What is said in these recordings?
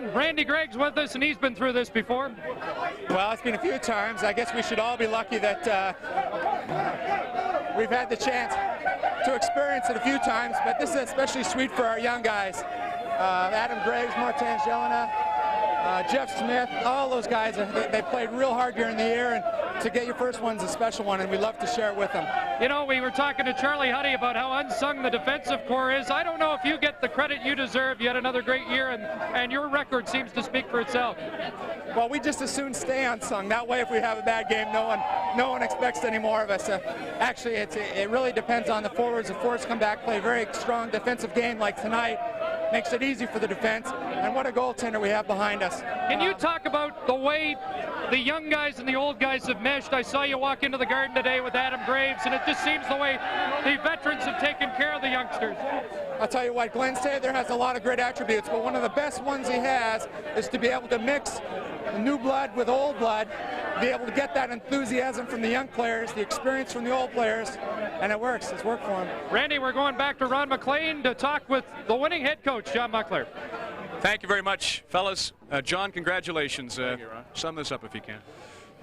John, Randy Gregg's with us, and he's been through this before. Well, it's been a few times. I guess we should all be lucky that we've had the chance to experience it a few times, but this is especially sweet for our young guys. Adam Graves, Martin Jelena, Jeff Smith, all those guys, they played real hard during the year, and to get your first one's a special one, and we love to share it with them. You know, we were talking to Charlie Huddy about how unsung the defensive core is. I don't know if you get the credit you deserve. You had another great year, and your record seems to speak for itself. Well, we just as soon stay unsung. That way, if we have a bad game, no one expects any more of us. Actually, it really depends on the forwards. The forwards come back, play a very strong defensive game like tonight, makes it easy for the defense, and what a goaltender we have behind us. Can you talk about the way the young guys and the old guys have meshed? I saw you walk into the Garden today with Adam Graves, and it just seems the way the veterans have taken care of the youngsters. I'll tell you what, Glenn Sather has a lot of great attributes, but one of the best ones he has is to be able to mix new blood with old blood, be able to get that enthusiasm from the young players, the experience from the old players, and it works. It's worked for him. Randy, we're going back to Ron MacLean to talk with the winning head coach, John Muckler. Thank you very much, fellas. John, congratulations. Sum this up if you can.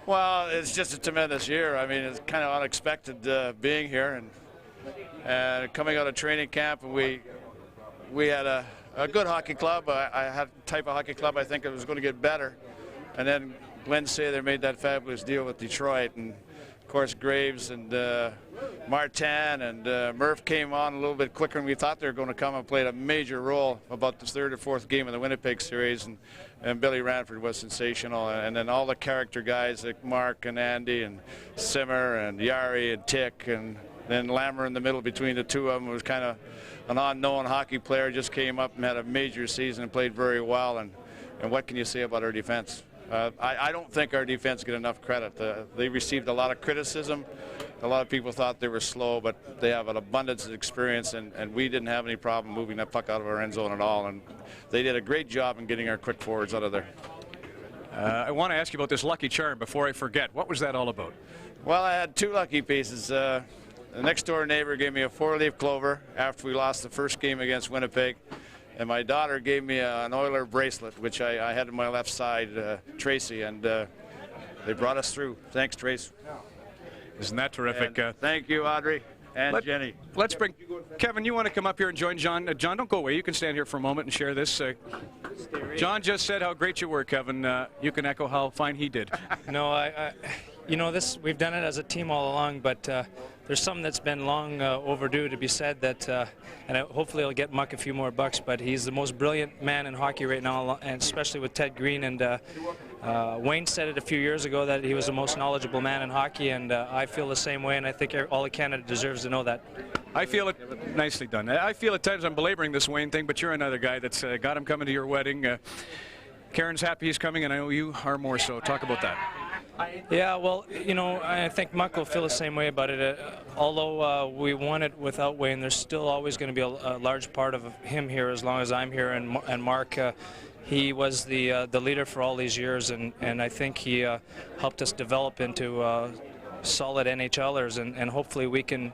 Well, it's just a tremendous year. I mean, it's kind of unexpected being here and coming out of training camp. And we had a good hockey club. I had a type of hockey club I think it was going to get better. And then Glenn Sather made that fabulous deal with Detroit. And, of course, Graves and Martin and Murph came on a little bit quicker than we thought they were going to come, and played a major role about the third or fourth game of the Winnipeg series. And Billy Ranford was sensational. And then all the character guys like Mark and Andy and Simmer and Yari and Tick, and then Lammer in the middle between the two of them was kind of an unknown hockey player, just came up and had a major season and played very well. And what can you say about our defense? I don't think our defense get enough credit. They received a lot of criticism. A lot of people thought they were slow, but they have an abundance of experience, and we didn't have any problem moving that puck out of our end zone at all. And they did a great job in getting our quick forwards out of there. I want to ask you about this lucky charm before I forget. What was that all about? Well, I had two lucky pieces. The next door neighbor gave me a 4-leaf clover after we lost the first game against Winnipeg. And my daughter gave me an Oiler bracelet, which I had on my left side, Tracy, and they brought us through. Thanks, Trace. Isn't that terrific? Thank you, Audrey and Jenny. Let's bring Kevin. You want to come up here and join John? John, don't go away. You can stand here for a moment and share this. John just said how great you were, Kevin. You can echo how fine he did. No, you know, we've done it as a team all along, but there's something that's been long overdue to be said, that, and hopefully I'll get Muck a few more bucks, but he's the most brilliant man in hockey right now, and especially with Ted Green. And Wayne said it a few years ago that he was the most knowledgeable man in hockey, and I feel the same way, and I think all of Canada deserves to know that. I feel it. Nicely done. I feel at times I'm belaboring this Wayne thing, but you're another guy that's got him coming to your wedding. Karen's happy he's coming, and I know you are more so. Talk about that. Yeah, well, you know, I think Muck will feel the same way about it. Although we won it without Wayne, there's still always going to be a large part of him here as long as I'm here. And Mark, he was the leader for all these years, and I think he helped us develop into solid NHLers, and hopefully we can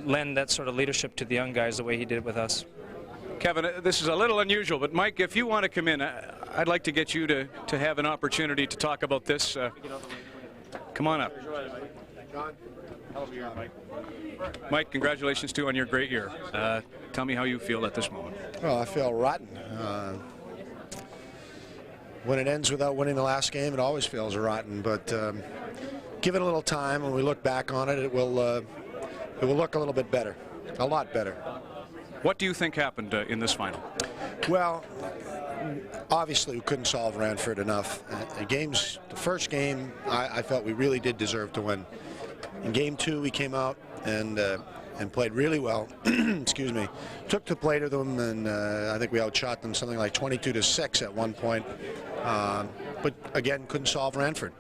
lend that sort of leadership to the young guys the way he did with us. Kevin, this is a little unusual, but Mike, if you want to come in, I'd like to get you to have an opportunity to talk about this. Come on up. Mike, congratulations too on your great year. Tell me how you feel at this moment. Well, I feel rotten. When it ends without winning the last game, it always feels rotten. But give it a little time. When we look back on it, it will look a little bit better, a lot better. What do you think happened in this final? Well, obviously we couldn't solve Ranford enough. The first game, I felt we really did deserve to win. In game 2, we came out and played really well. Excuse me. Took the play to them, and I think we outshot them something like 22-6 at one point. But again, couldn't solve Ranford.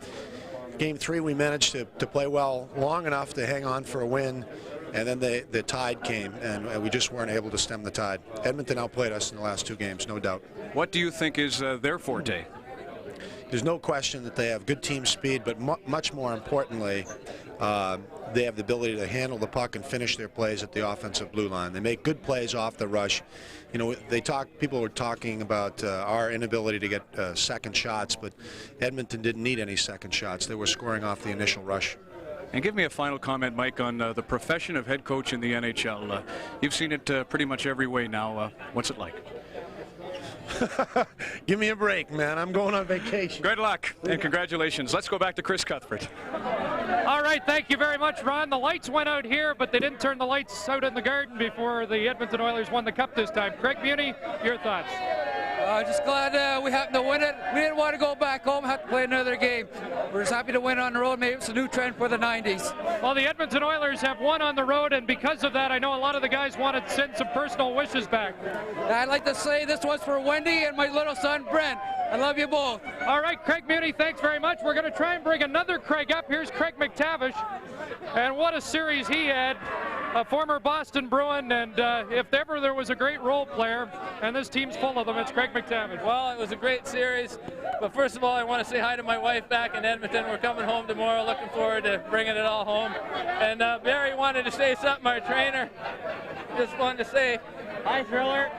Game 3, we managed to play well long enough to hang on for a win. And then the tide came, and we just weren't able to stem the tide. Edmonton outplayed us in the last 2 games, no doubt. What do you think is their forte? There's no question that they have good team speed, but much more importantly, they have the ability to handle the puck and finish their plays at the offensive blue line. They make good plays off the rush. You know, people were talking about our inability to get second shots, but Edmonton didn't need any second shots. They were scoring off the initial rush. And give me a final comment, Mike, on the profession of head coach in the NHL. You've seen it pretty much every way now. What's it like? Give me a break, man. I'm going on vacation. Good luck and congratulations. Let's go back to Chris Cuthbert. All right, thank you very much, Ron. The lights went out here, but they didn't turn the lights out in the Garden before the Edmonton Oilers won the Cup this time. Craig Muni, your thoughts? Just glad we happened to win it. We didn't want to go back home, have to play another game. We're just happy to win on the road. Maybe it's a new trend for the 90s. Well, the Edmonton Oilers have won on the road, and because of that, I know a lot of the guys wanted to send some personal wishes back. I'd like to say this was for Wendy and my little son, Brent. I love you both. All right, Craig Muni, thanks very much. We're going to try and bring another Craig up. Here's Craig McTavish, and what a series he had. A former Boston Bruin, and if ever there was a great role player, and this team's full of them, it's Craig McTavish. Well, it was a great series, but first of all, I want to say hi to my wife back in Edmonton. We're coming home tomorrow, looking forward to bringing it all home. And Barry wanted to say something, our trainer. Just wanted to say hi, Thriller.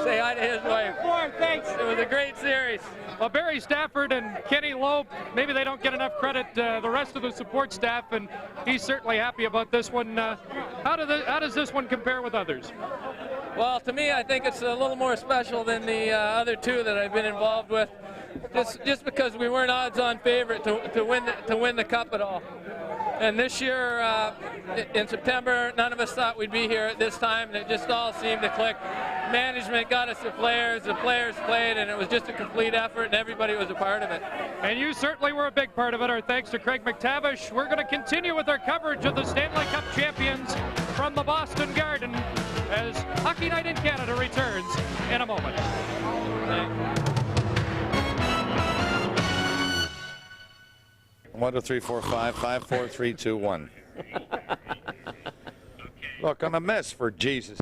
Say hi to his wife. Thanks. It was a great series. Well, Barry Stafford and Kenny Loeb, maybe they don't get enough credit, the rest of the support staff, and he's certainly happy about this one. How does this one compare with others? Well, to me, I think it's a little more special than the other two that I've been involved with, just because we weren't odds-on favorite to win the Cup at all. And this year, in September, none of us thought we'd be here at this time, and it just all seemed to click. Management got us the players played, and it was just a complete effort, and everybody was a part of it. And you certainly were a big part of it. Our thanks to Craig McTavish. We're going to continue with our coverage of the Stanley Cup champions from the Boston Garden as Hockey Night in Canada returns in a moment. Thanks. 1, 2, 3, 4, 5, 5, 4, 3, 2, 1. Look, I'm a mess, for Jesus.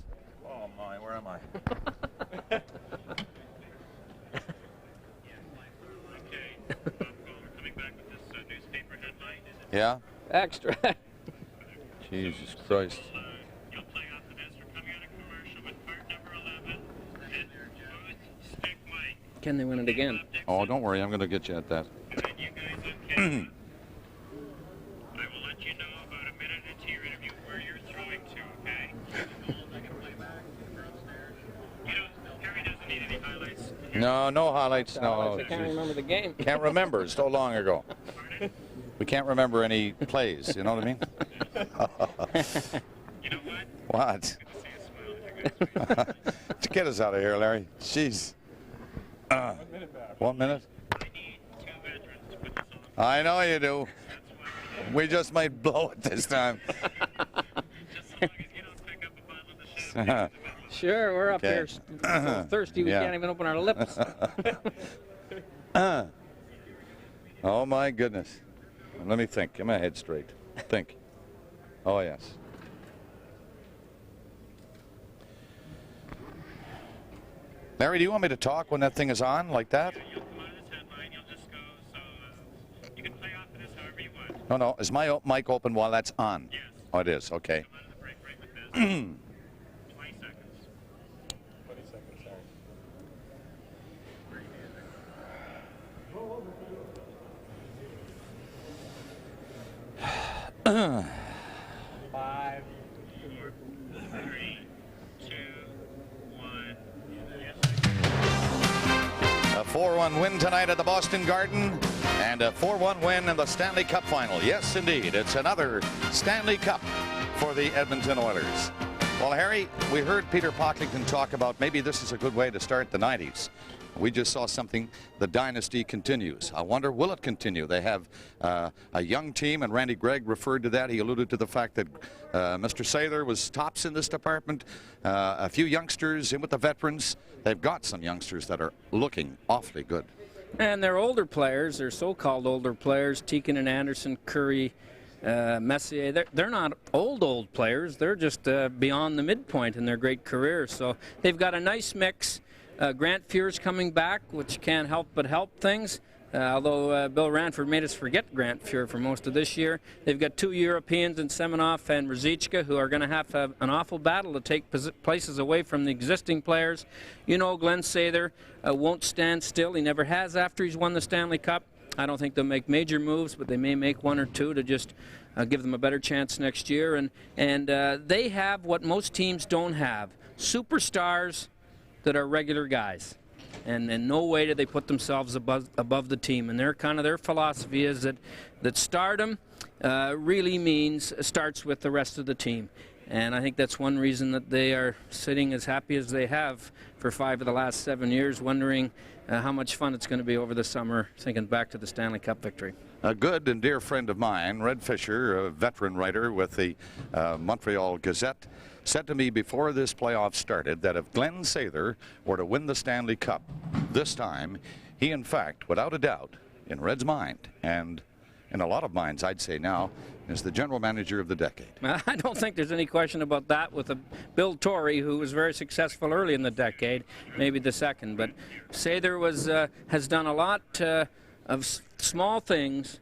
Oh my, where am I? Yeah? Extra. Jesus Christ. Can they win it again? Oh, don't worry, I'm going to get you at that. No, no highlights. No. I can't remember the game. Can't remember. It's so long ago. We can't remember any plays. You know what I mean? You know what? What? Get us out of here, Larry. Jeez. 1 minute? I know you do. We just might blow it this time. Sure, we're up here so thirsty we can't even open our lips. Oh my goodness. Let me think. Get my head straight. Think. Oh yes. Larry, do you want me to talk when that thing is on like that? No, no. Is my mic open while that's on? Yes. Oh, it is. Okay. 20 seconds. 20 seconds, sorry. 5, 4, 3, 2, 1. A 4-1 win tonight at the Boston Garden, and a 4-1 win in the Stanley Cup final. Yes, indeed. It's another Stanley Cup for the Edmonton Oilers. Well, Harry, we heard Peter Pocklington talk about maybe this is a good way to start the 90s. We just saw something. The dynasty continues. I wonder, will it continue? They have a young team, and Randy Gregg referred to that. He alluded to the fact that Mr. Saylor was tops in this department. A few youngsters in with the veterans. They've got some youngsters that are looking awfully good. And they're older players. They're so-called older players. Teakin and Anderson, Curry, Messier. They're not old players. They're just beyond the midpoint in their great career. So they've got a nice mix. Grant Fuhr's coming back, which can't help but help things. although Bill Ranford made us forget Grant Fuhr for most of this year. They've got 2 Europeans in Semenoff and Ruzicka who are going to have an awful battle to take places away from the existing players. You know, Glenn Sather won't stand still. He never has after he's won the Stanley Cup. I don't think they'll make major moves, but they may make 1 or 2 to just give them a better chance next year. And they have what most teams don't have, superstars that are regular guys. And in no way do they put themselves above the team. And their philosophy is that stardom really starts with the rest of the team. And I think that's one reason that they are sitting as happy as they have for 5 of the last 7 years, wondering how much fun it's going to be over the summer, thinking back to the Stanley Cup victory. A good and dear friend of mine, Red Fisher, a veteran writer with the Montreal Gazette, said to me before this playoff started that if Glenn Sather were to win the Stanley Cup this time, he in fact, without a doubt, in Red's mind, and in a lot of minds I'd say now, is the general manager of the decade. I don't think there's any question about that with Bill Torrey, who was very successful early in the decade, maybe the second. But Sather has done a lot of small things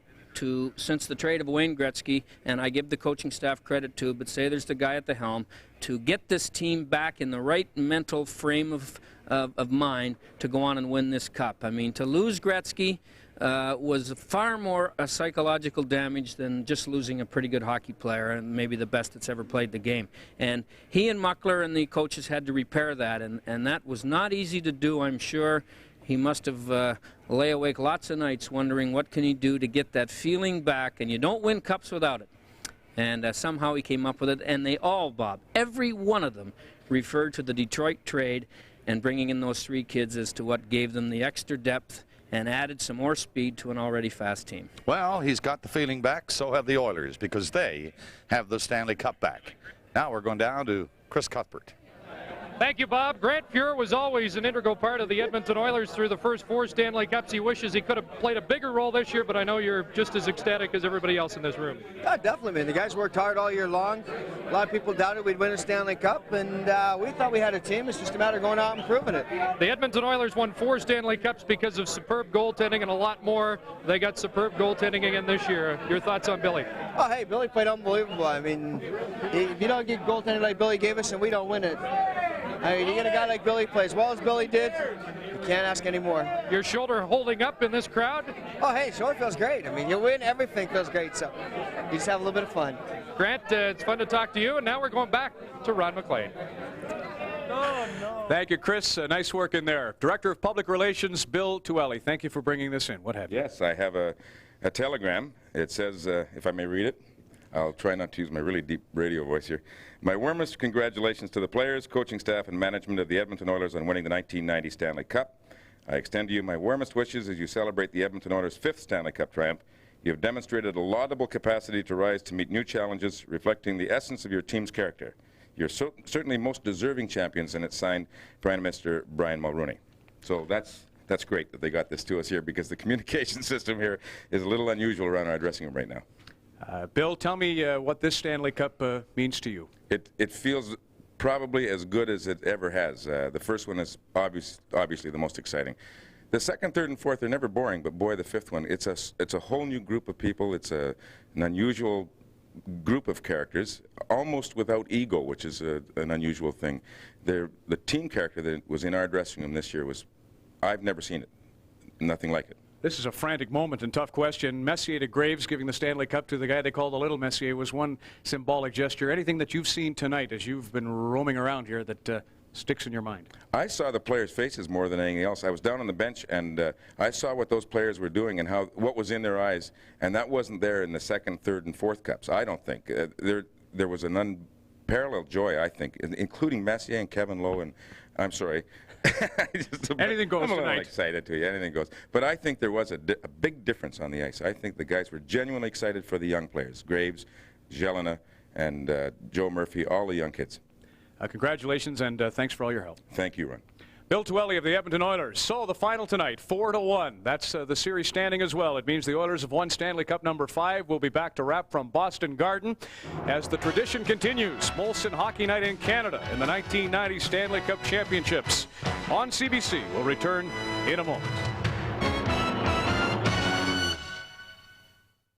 since the trade of Wayne Gretzky, and I give the coaching staff credit too, but Sather's the guy at the helm, to get this team back in the right mental frame of mind to go on and win this cup. I mean, to lose Gretzky was far more a psychological damage than just losing a pretty good hockey player and maybe the best that's ever played the game. And he and Muckler and the coaches had to repair that, and that was not easy to do, I'm sure. He must have lay awake lots of nights wondering what can he do to get that feeling back, and you don't win cups without it. And somehow he came up with it, and they all, Bob, every one of them, referred to the Detroit trade and bringing in those 3 kids as to what gave them the extra depth and added some more speed to an already fast team. Well, he's got the feeling back, so have the Oilers, because they have the Stanley Cup back. Now we're going down to Chris Cuthbert. Thank you, Bob. Grant Fuhr was always an integral part of the Edmonton Oilers through the first 4 Stanley Cups. He wishes he could have played a bigger role this year, but I know you're just as ecstatic as everybody else in this room. Yeah, definitely, man. The guys worked hard all year long. A lot of people doubted we'd win a Stanley Cup, and we thought we had a team. It's just a matter of going out and proving it. The Edmonton Oilers won 4 Stanley Cups because of superb goaltending and a lot more. They got superb goaltending again this year. Your thoughts on Billy? Oh, hey, Billy played unbelievable. I mean, if you don't get goaltending like Billy gave us, then we don't win it. I mean, you get a guy like Billy play as well as Billy did, you can't ask any more. Your shoulder holding up in this crowd? Oh, hey, shoulder feels great. I mean, you win, everything feels great, so you just have a little bit of fun. Grant, it's fun to talk to you, and now we're going back to Ron MacLean. Thank you, Chris. Nice work in there. Director of Public Relations, Bill Tuelle. Thank you for bringing this in. What have you? Yes, I have a telegram. It says, if I may read it, I'll try not to use my really deep radio voice here. My warmest congratulations to the players, coaching staff, and management of the Edmonton Oilers on winning the 1990 Stanley Cup. I extend to you my warmest wishes as you celebrate the Edmonton Oilers' 5th Stanley Cup triumph. You have demonstrated a laudable capacity to rise to meet new challenges, reflecting the essence of your team's character. You're certainly most deserving champions, and it's signed Prime Minister Brian Mulroney. So that's great that they got this to us here, because the communication system here is a little unusual around our dressing room right now. Bill, tell me what this Stanley Cup means to you. It feels probably as good as it ever has. The first one is obviously the most exciting. The second, third, and fourth are never boring, but boy, the 5th one, it's a whole new group of people. It's an unusual group of characters, almost without ego, which is an unusual thing. The team character that was in our dressing room this year I've never seen it. Nothing like it. This is a frantic moment and tough question. Messier to Graves giving the Stanley Cup to the guy they call the Little Messier was one symbolic gesture. Anything that you've seen tonight as you've been roaming around here that sticks in your mind? I saw the players' faces more than anything else. I was down on the bench, and I saw what those players were doing and what was in their eyes, and that wasn't there in the second, third, and fourth cups, I don't think. There was an unparalleled joy, I think, including Messier and Kevin Lowe, and I'm sorry. Anything goes I'm a little tonight. excited to you. Anything goes. But I think there was a big difference on the ice. I think the guys were genuinely excited for the young players. Graves, Jelena, and Joe Murphy, all the young kids. Congratulations, and thanks for all your help. Thank you, Ron. Bill Tuelle of the Edmonton Oilers. So the final tonight, 4-1. That's the series standing as well. It means the Oilers have won Stanley Cup number 5. We'll be back to wrap from Boston Garden as the tradition continues. Molson Hockey Night in Canada in the 1990 Stanley Cup Championships on CBC. We'll return in a moment.